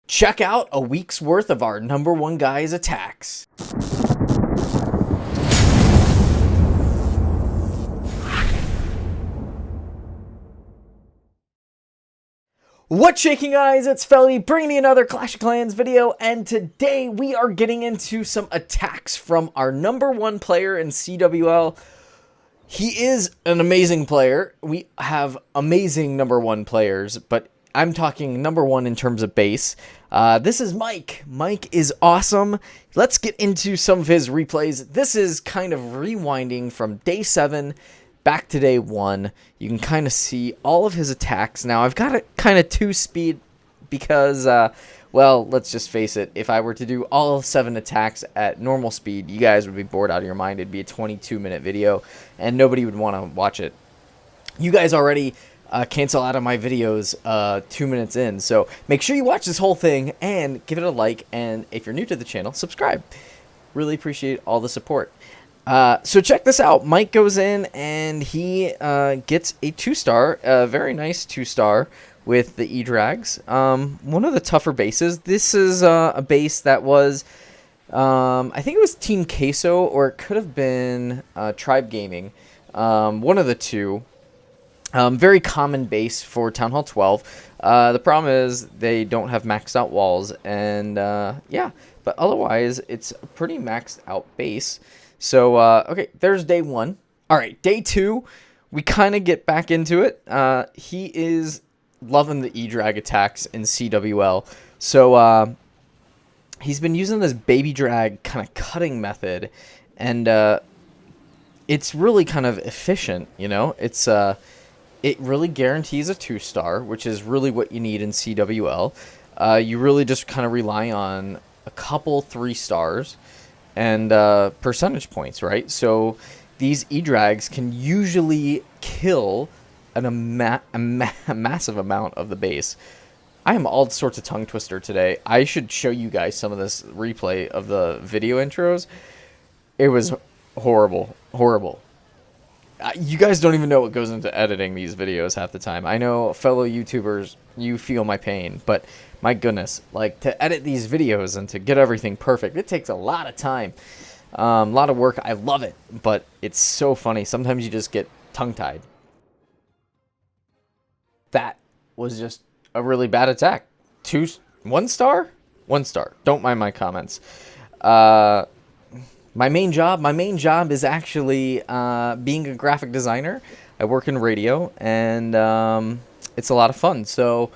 Check out a week's worth of our number one guy's attacks. What's shaking, guys? It's Felly bringing you another Clash of Clans video, and today we are getting into some attacks from our number one player in CWL. He is an amazing player. We have amazing number one players, but I'm talking number one in terms of base. This is Mike. Mike is awesome. Let's get into some of his replays. This is kind of rewinding from day 7 back to day 1. You can kind of see all of his attacks. Now, I've got it kind of 2-speed because, well, let's just face it. If I were to do all 7 attacks at normal speed, you guys would be bored out of your mind. It'd be a 22-minute video, and nobody would want to watch it. You guys already cancel out of my videos 2 minutes in, so make sure you watch this whole thing and give it a like, and if you're new to the channel, subscribe. Really appreciate all the support. So check this out. Mike goes in and he gets a 2-star, a very nice 2-star with the E-Drags. One of the tougher bases. This is a base that was, I think it was Team Queso, or it could have been Tribe Gaming. One of the two. Very common base for Town Hall 12. The problem is they don't have maxed out walls, and yeah, but otherwise it's a pretty maxed out base. So okay, there's day 1. All right, day 2, we kind of get back into it. He is loving the E-Drag attacks in CWL. So he's been using this baby drag kind of cutting method, and it's really kind of efficient, you know. It's it really guarantees a 2-star, which is really what you need in CWL. You really just kind of rely on a couple 3-stars and percentage points, right? So these E-Drags can usually kill a massive amount of the base. I am all sorts of tongue twister today. I should show you guys some of this replay of the video intros. It was horrible, horrible. You guys don't even know what goes into editing these videos half the time. I know, fellow YouTubers, you feel my pain, but my goodness, like, to edit these videos and to get everything perfect, it takes a lot of time, a lot of work. I love it, but it's so funny. Sometimes you just get tongue-tied. That was just a really bad attack. 1 star? 1 star. Don't mind my comments. My main job is actually being a graphic designer. I work in radio, and it's a lot of fun. So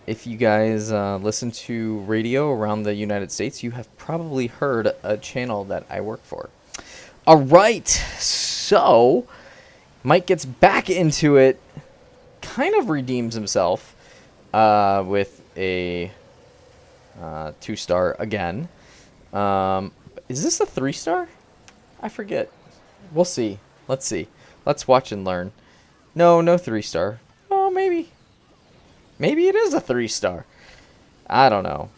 if you guys listen to radio around the United States, you have probably heard a channel that I work for. All right, so Mike gets back into it, kind of redeems himself with a 2-star again. Is this a 3-star? I forget. We'll see. Let's see. Let's watch and learn. No 3-star. Oh, maybe. Maybe it is a 3-star. I don't know.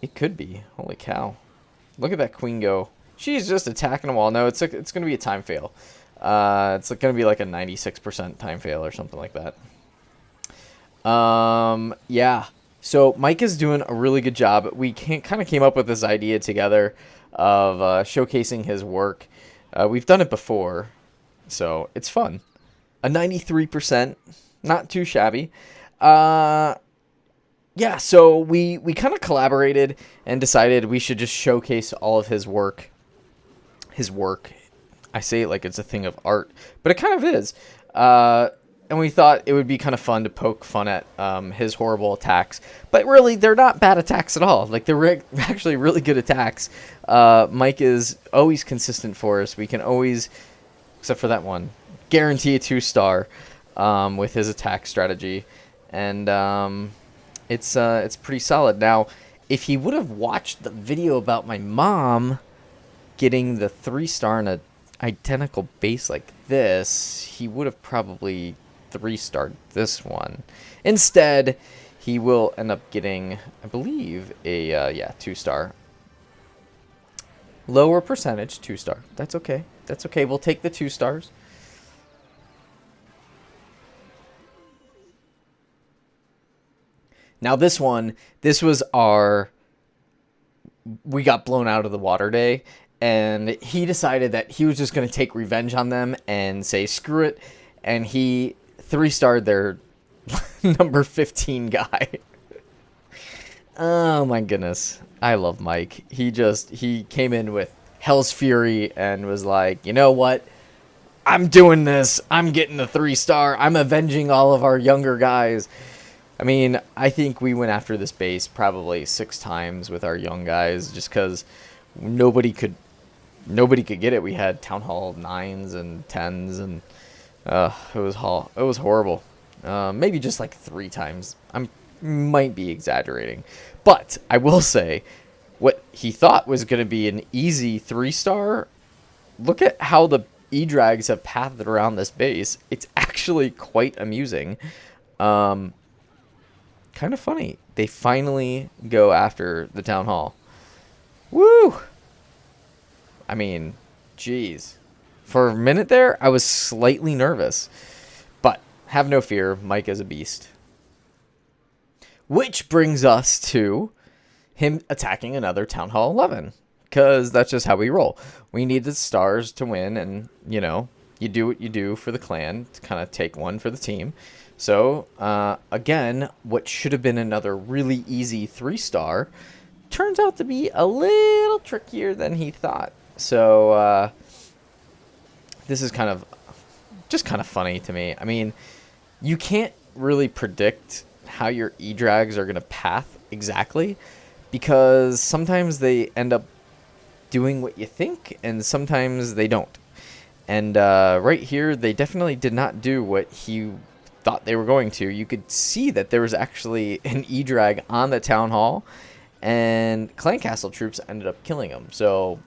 It could be. Holy cow. Look at that queen go. She's just attacking a wall. No, it's going to be a time fail. It's going to be like a 96% time fail or something like that. Yeah. So Mike is doing a really good job. We kind of came up with this idea together of showcasing his work. We've done it before, so it's fun. A 93%, not too shabby. Yeah, so we kind of collaborated and decided we should just showcase all of his work. His work. I say it like it's a thing of art, but it kind of is. And we thought it would be kind of fun to poke fun at his horrible attacks. But really, they're not bad attacks at all. Like, they're actually really good attacks. Mike is always consistent for us. We can always, except for that one, guarantee a 2-star with his attack strategy. And it's pretty solid. Now, if he would have watched the video about my mom getting the 3-star in an identical base like this, he would have probably 3-starred this one. Instead, he will end up getting, I believe, a yeah, 2-star. Lower percentage, 2-star. That's okay. That's okay. We'll take the 2 stars. Now this one, this was our, we got blown out of the water day, and he decided that he was just going to take revenge on them and say screw it, and he 3-starred their number 15 guy. Oh my goodness. I love Mike. He came in with Hell's Fury and was like, you know what? I'm doing this. I'm getting the 3-star. I'm avenging all of our younger guys. I mean, I think we went after this base probably 6 times with our young guys just because nobody could get it. We had Town Hall 9s and 10s, and it was horrible. Maybe just like 3 times. I might be exaggerating. But I will say, what he thought was going to be an easy 3-star, look at how the E-Drags have pathed around this base. It's actually quite amusing. Kind of funny. They finally go after the Town Hall. Woo! I mean, geez. For a minute there, I was slightly nervous. But have no fear, Mike is a beast. Which brings us to him attacking another Town Hall 11. Because that's just how we roll. We need the stars to win, and, you know, you do what you do for the clan to kind of take one for the team. So, again, what should have been another really easy 3-star turns out to be a little trickier than he thought. So, this is kind of funny to me. I mean, you can't really predict how your E-Drags are going to path exactly, because sometimes they end up doing what you think, and sometimes they don't. And right here, they definitely did not do what he thought they were going to. You could see that there was actually an E-Drag on the Town Hall, and Clan Castle troops ended up killing him. So,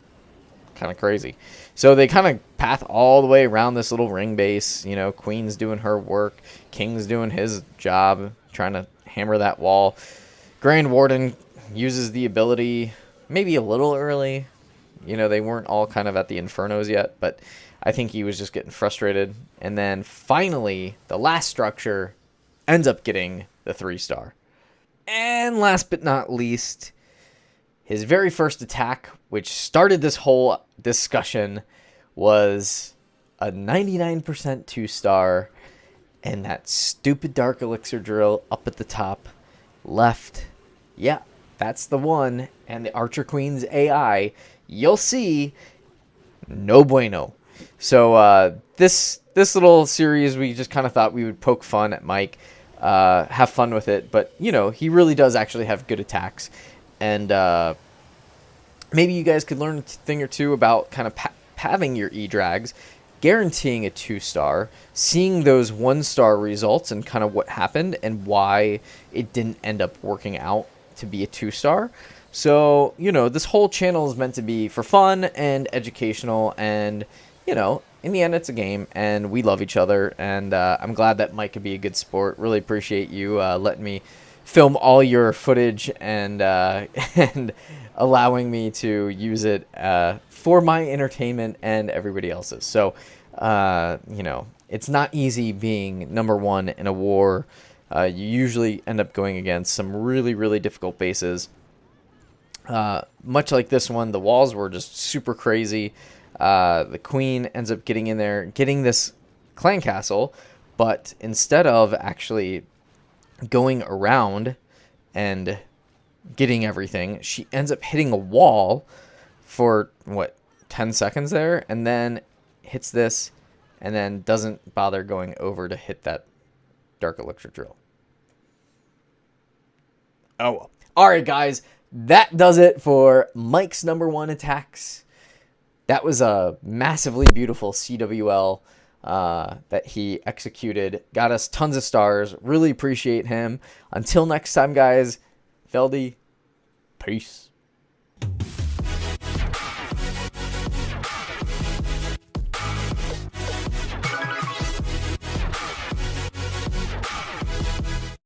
kind of crazy. So they kind of path all the way around this little ring base. You know, Queen's doing her work, King's doing his job, trying to hammer that wall. Grand Warden uses the ability maybe a little early. You know, they weren't all kind of at the Infernos yet, but I think he was just getting frustrated. And then finally, the last structure ends up getting the 3-star. And last but not least, his very first attack, which started this whole discussion, was a 99% 2-star. And that stupid Dark Elixir drill up at the top left. Yeah, that's the one. And the Archer Queen's AI, you'll see, no bueno. So this little series, we just kind of thought we would poke fun at Mike, have fun with it. But, you know, he really does actually have good attacks. And maybe you guys could learn a thing or two about kind of having your E-Drags, guaranteeing a 2-star, seeing those 1-star results and kind of what happened and why it didn't end up working out to be a 2-star. So, you know, this whole channel is meant to be for fun and educational, and, you know, in the end, it's a game, and we love each other, and I'm glad that Mike could be a good sport. Really appreciate you letting me film all your footage and and allowing me to use it for my entertainment and everybody else's. So, you know, it's not easy being number 1 in a war. You usually end up going against some really, really difficult bases. Much like this one, the walls were just super crazy. The Queen ends up getting in there, getting this clan castle, but instead of actually going around and getting everything, she ends up hitting a wall for, 10 seconds there, and then hits this, and then doesn't bother going over to hit that Dark Elixir drill. Oh well. Alright, guys. That does it for Mike's number 1 attacks. That was a massively beautiful CWL that he executed. Got us tons of stars. Really appreciate him. Until next time, guys. Feldy, peace.